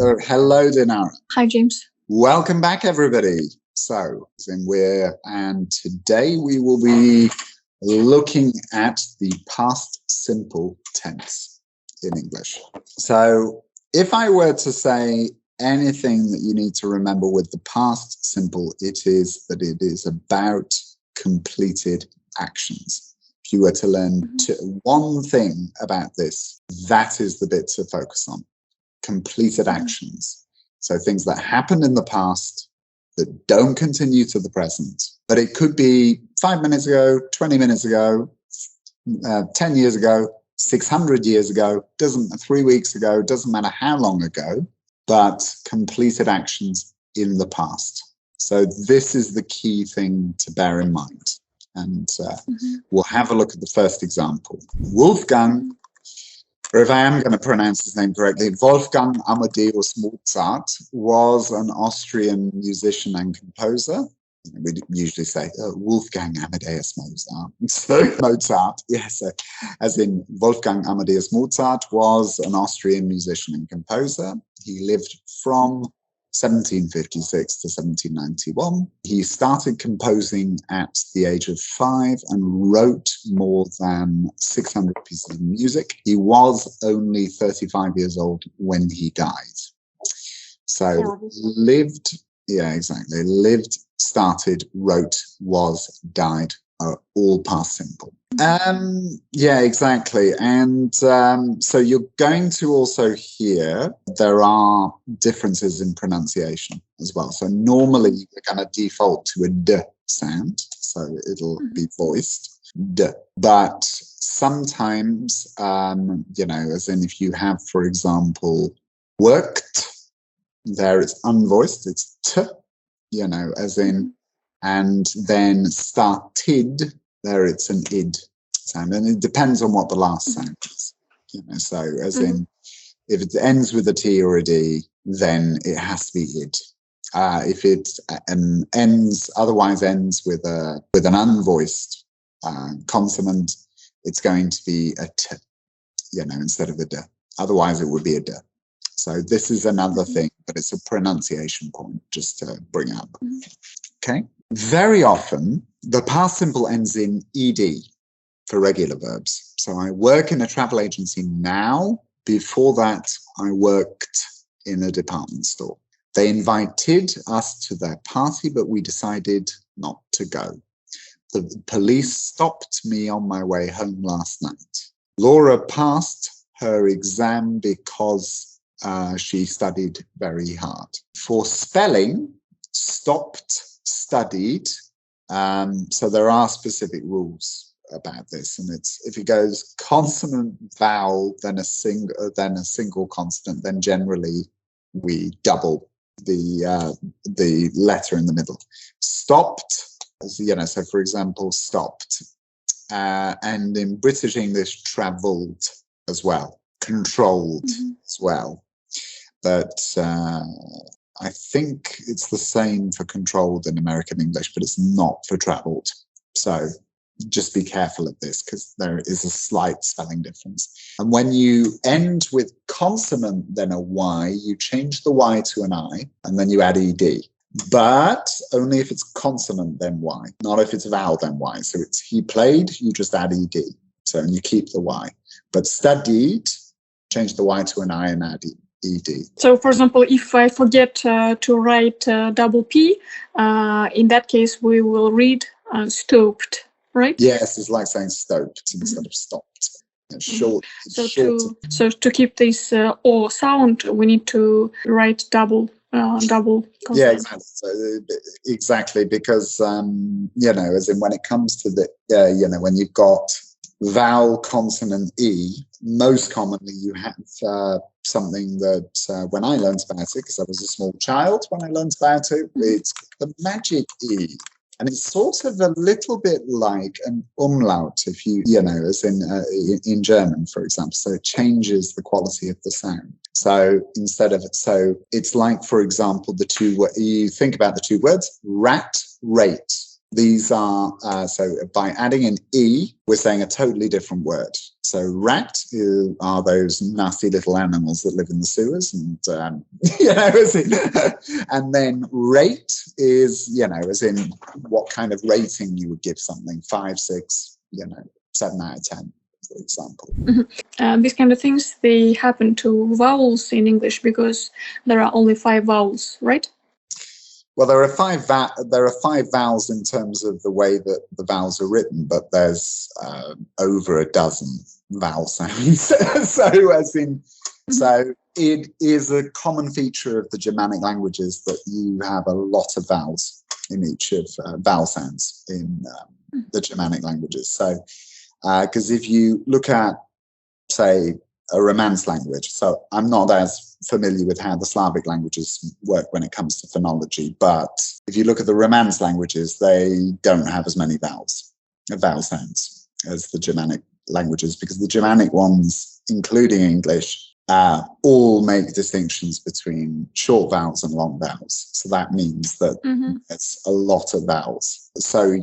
Hello, Dinara. Hi, James. Welcome back, everybody. So, and today we will be looking at the past simple tense in English. So, if I were to say anything that you need to remember with the past simple, it is that it is about completed actions. If you were to learn one thing about this, that is the bit to focus on. Completed actions. So things that happened in the past that don't continue to the present. But it could be 5 minutes ago, 20 minutes ago, 10 years ago, 600 years ago, 3 weeks ago, doesn't matter how long ago, but completed actions in the past. So this is the key thing to bear in mind. And we'll have a look at the first example. Wolfgang, or if I am going to pronounce his name correctly, Wolfgang Amadeus Mozart was an Austrian musician and composer. We usually say Wolfgang Amadeus Mozart. So Mozart, yes, as in Wolfgang Amadeus Mozart was an Austrian musician and composer. He lived from 1756 to 1791. He started composing at the age of 5 and wrote more than 600 pieces of music. He was only 35 years old when he died. So lived, started, wrote, was, died, are all past simple. Yeah, exactly. And so you're going to also hear there are differences in pronunciation as well. So normally you're going to default to a D sound. So it'll be voiced, D. But sometimes, as in if you have, for example, worked, there it's unvoiced, it's T, as in, and then started, there it's an id sound, and it depends on what the last sound is. So as in, if it ends with a T or a D, then it has to be id. If it otherwise ends with an unvoiced consonant, it's going to be a T, instead of a D. Otherwise, it would be a D. So this is another thing, but it's a pronunciation point just to bring up. Okay. Very often, the past simple ends in ed for regular verbs. So I work in a travel agency now. Before that, I worked in a department store. They invited us to their party, but we decided not to go. The police stopped me on my way home last night. Laura passed her exam because she studied very hard. For spelling, stopped, studied. So there are specific rules about this, and it's if it goes consonant, vowel, then a single consonant, then generally we double the letter in the middle. Stopped, so for example, stopped, and in British English, travelled as well, controlled as well. But I think it's the same for controlled in American English, but it's not for travelled. So just be careful of this because there is a slight spelling difference. And when you end with consonant, then a Y, you change the Y to an I, and then you add ED. But only if it's consonant, then Y. Not if it's vowel, then Y. So it's he played, you just add ED. So and you keep the Y. But studied, change the Y to an I and add ED. So, for example, if I forget to write double P, in that case, we will read stopped, right? Yes, it's like saying stoped instead of stopped. It's short. So to keep this O sound, we need to write double consonant. Yeah, exactly. So, exactly, because as in when it comes to the when you've got vowel consonant E, most commonly you have something that when I learned about it, because I was a small child when I learned about it, it's the magic E. And it's sort of a little bit like an umlaut, if you as in German, for example. So it changes the quality of the sound. So it's like, for example, you think about the two words, rat, rate. These are, so by adding an E, we're saying a totally different word. So rat are those nasty little animals that live in the sewers, and and then rate is, as in what kind of rating you would give something, 5, 6, 7 out of 10, for example. These kind of things, they happen to vowels in English because there are only 5 vowels, right? Well, there are 5 vowels in terms of the way that the vowels are written, but there's over a dozen vowel sounds. So it is a common feature of the Germanic languages that you have a lot of vowels in each of vowel sounds in the Germanic languages. So because if you look at, say, a Romance language, so I'm not as familiar with how the Slavic languages work when it comes to phonology, but if you look at the Romance languages, they don't have as many vowel sounds as the Germanic languages, because the Germanic ones, including English, all make distinctions between short vowels and long vowels. So that means that it's a lot of vowels. So,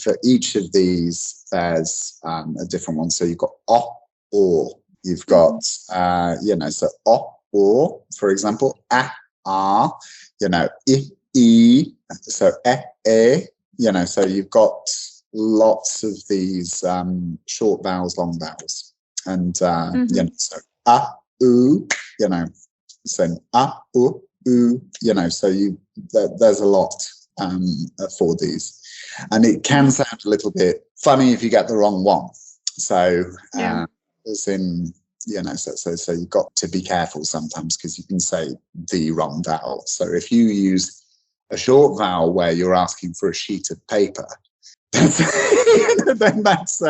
for each of these, there's a different one. So you've got o, or. You've got, so o, or, for example, a, so e, so you've got lots of these short vowels, long vowels. And, so a, u, so a, u, so there's a lot for these. And it can sound a little bit funny if you get the wrong one. So, as in, so you've got to be careful sometimes, because you can say the wrong vowel. So if you use a short vowel where you're asking for a sheet of paper, then that's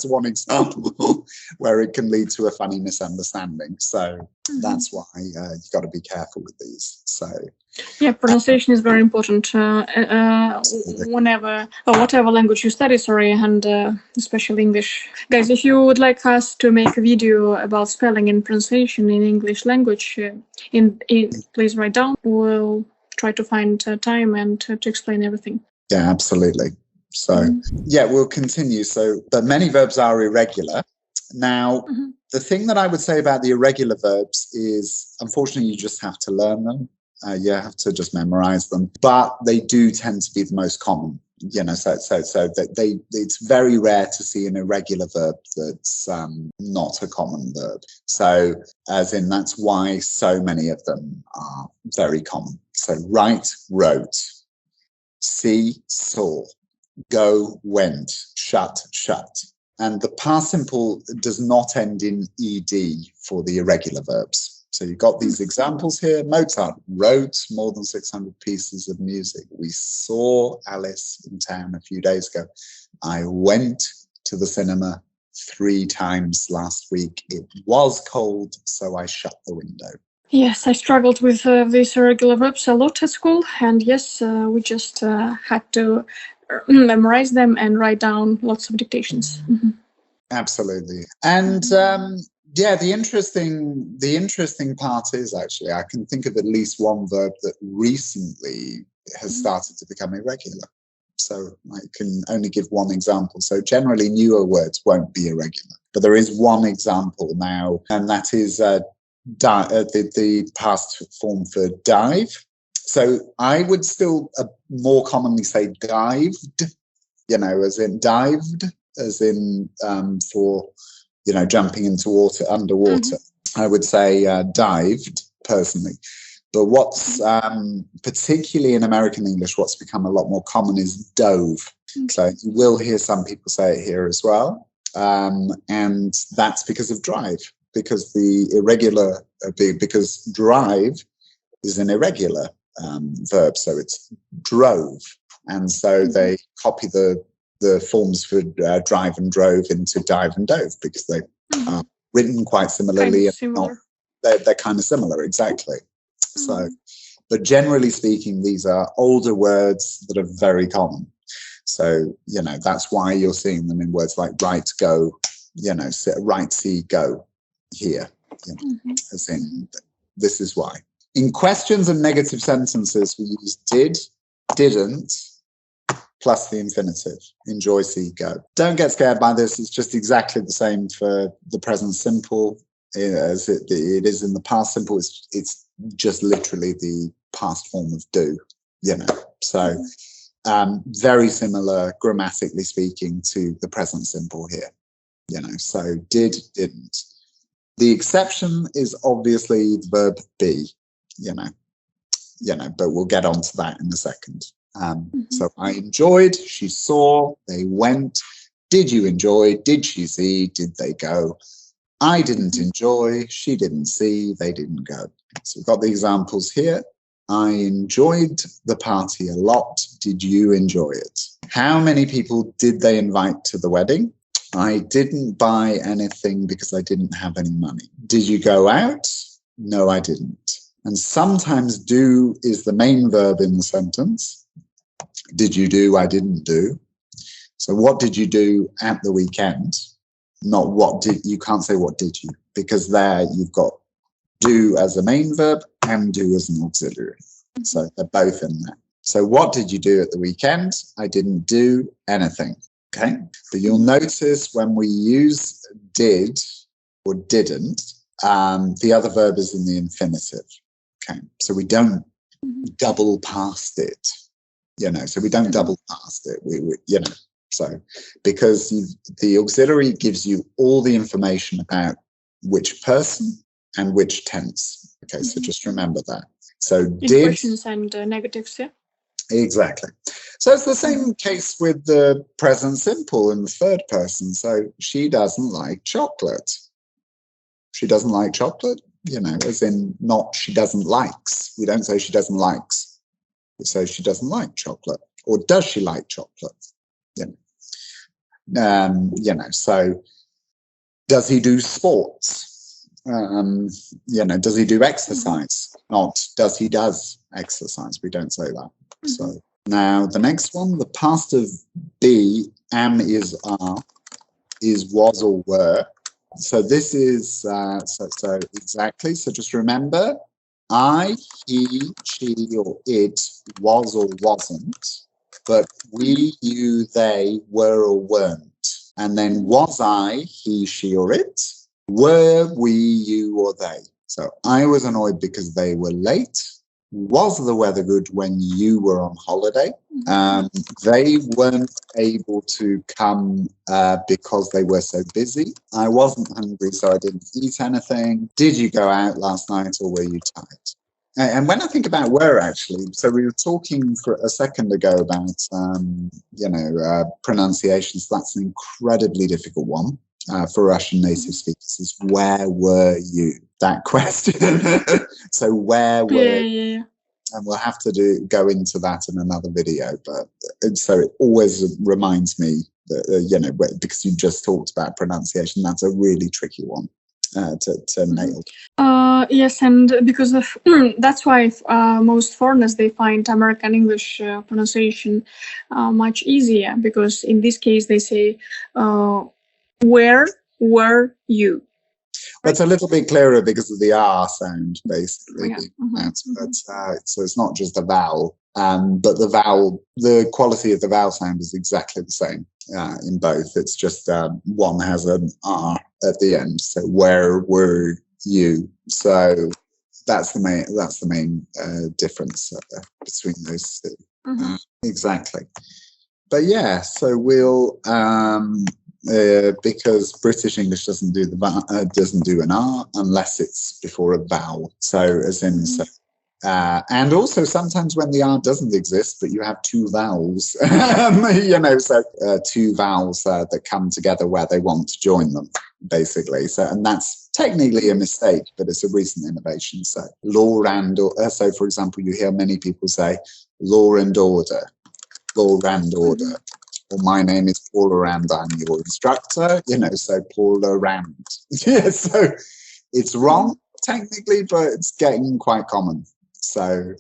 one example where it can lead to a funny misunderstanding. So that's why you've got to be careful with these. So pronunciation is very important whenever or whatever language you study. And especially English. Guys, if you would like us to make a video about spelling and pronunciation in English language, please write down. We'll try to find time and to explain everything. Yeah, absolutely. So, we'll continue. So, but many verbs are irregular. Now, the thing that I would say about the irregular verbs is, unfortunately, you just have to learn them. You have to just memorize them. But they do tend to be the most common. So that it's very rare to see an irregular verb that's not a common verb. So, as in, that's why so many of them are very common. So, write, wrote, see, saw. Go, went, shut, shut. And the past simple does not end in ed for the irregular verbs. So you've got these examples here. Mozart wrote more than 600 pieces of music. We saw Alice in town a few days ago. I went to the cinema 3 times last week. It was cold, so I shut the window. Yes, I struggled with these irregular verbs a lot at school. And yes, we just had to memorize them and write down lots of dictations. Absolutely. And the interesting part is, actually, I can think of at least one verb that recently has started to become irregular. So I can only give one example. So generally newer words won't be irregular, but there is one example now, and that is the past form for dive. So I would still more commonly say dived, as in dived, as in for, jumping into water, underwater. I would say dived, personally. But what's particularly in American English, what's become a lot more common is dove. So you will hear some people say it here as well. And that's because of drive, because because drive is an irregular verb, so it's drove, and so they copy the forms for drive and drove into dive and dove, because they are written quite similarly. They're kind of similar, exactly. So, but generally speaking, these are older words that are very common. So, that's why you're seeing them in words like write, go, write, see, go here. As in, this is why. In questions and negative sentences, we use did, didn't, plus the infinitive. Enjoy, see, go. Don't get scared by this. It's just exactly the same for the present simple as it is in the past simple. It's just literally the past form of do, you know. So very similar, grammatically speaking, to the present simple here, you know. So did, didn't. The exception is obviously the verb be, you know, but we'll get onto that in a second. So I enjoyed, she saw, they went. Did you enjoy? Did she see? Did they go? I didn't enjoy, she didn't see, they didn't go. So we've got the examples here. I enjoyed the party a lot. Did you enjoy it? How many people did they invite to the wedding? I didn't buy anything because I didn't have any money. Did you go out? No, I didn't. And sometimes do is the main verb in the sentence. Did you do? I didn't do. So what did you do at the weekend? Not what did, you can't say what did you, because there you've got do as a main verb and do as an auxiliary. So they're both in there. So what did you do at the weekend? I didn't do anything. Okay. But you'll notice when we use did or didn't, the other verb is in the infinitive. Okay. So we don't double past it, you know, so we don't double past it. We you know, so because the auxiliary gives you all the information about which person and which tense. Okay, so just remember that. So did questions and negatives, yeah. Exactly. So it's the same case with the present simple in the third person. So she doesn't like chocolate. She doesn't like chocolate, you know, as in not she doesn't likes. We don't say she doesn't likes. We say she doesn't like chocolate. Or does she like chocolate? You know, so does he do sports? You know, does he do exercise? Not does he does exercise. We don't say that. So now the next one, the past of be, am, is, are, is, was, or were. So this is, so exactly. So just remember, I, he, she, or it was or wasn't, but we, you, they were or weren't. And then was I, he, she, or it? Were we, you, or they? So I was annoyed because they were late. Was the weather good when you were on holiday? They weren't able to come because they were so busy. I wasn't hungry, so I didn't eat anything. Did you go out last night or were you tired? And when I think about were, actually, so we were talking for a second ago about, you know, pronunciations. That's an incredibly difficult one for Russian native speakers, is where were you? That question. So where were you? And we'll have to go into that in another video. But so it always reminds me that, you know, because you just talked about pronunciation, that's a really tricky one to nail. Yes, and because of that's why most foreigners, they find American English pronunciation much easier, because in this case they say where were you? But it's a little bit clearer because of the R sound, basically. Yeah. But so it's not just a vowel, but the vowel, the quality of the vowel sound is exactly the same in both. It's just one has an R at the end. So where were you? So that's the main difference between those two. Exactly. But yeah, so we'll. Because British English doesn't do an R unless it's before a vowel. So as in, so, and also sometimes when the R doesn't exist, but you have two vowels, you know, so two vowels that come together where they want to join them, basically. So, and that's technically a mistake, but it's a recent innovation. So law and order. So for example, you hear many people say law and order, law and order. Or my name is Paula and I'm your instructor, you know, so Paula Rand. Yeah, so it's wrong technically, but it's getting quite common. So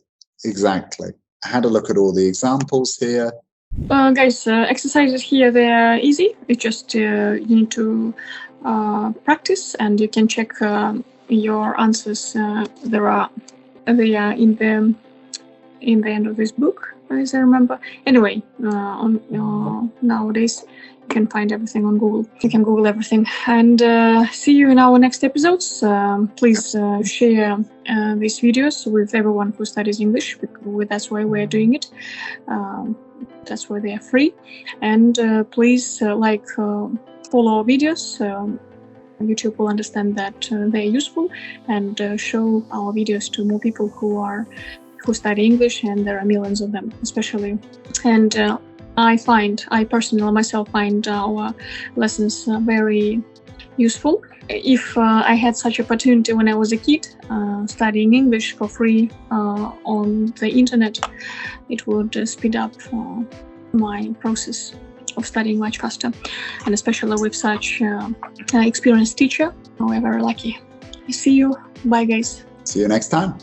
exactly. I had a look at all the examples here. Guys, exercises here, they're easy. It's just you need to practice, and you can check your answers. They are in the end of this book. as I remember. Anyway, nowadays you can find everything on Google. You can Google everything. And see you in our next episodes. Please share these videos with everyone who studies English, because that's why we're doing it. That's why they are free. And please follow our videos. YouTube will understand that they're useful, and show our videos to more people who study English, and there are millions of them, especially. And I personally myself find our lessons very useful. If I had such opportunity when I was a kid, studying English for free on the internet, it would speed up my process of studying much faster, and especially with such experienced teacher. We're very lucky. See you. Bye, guys. See you next time.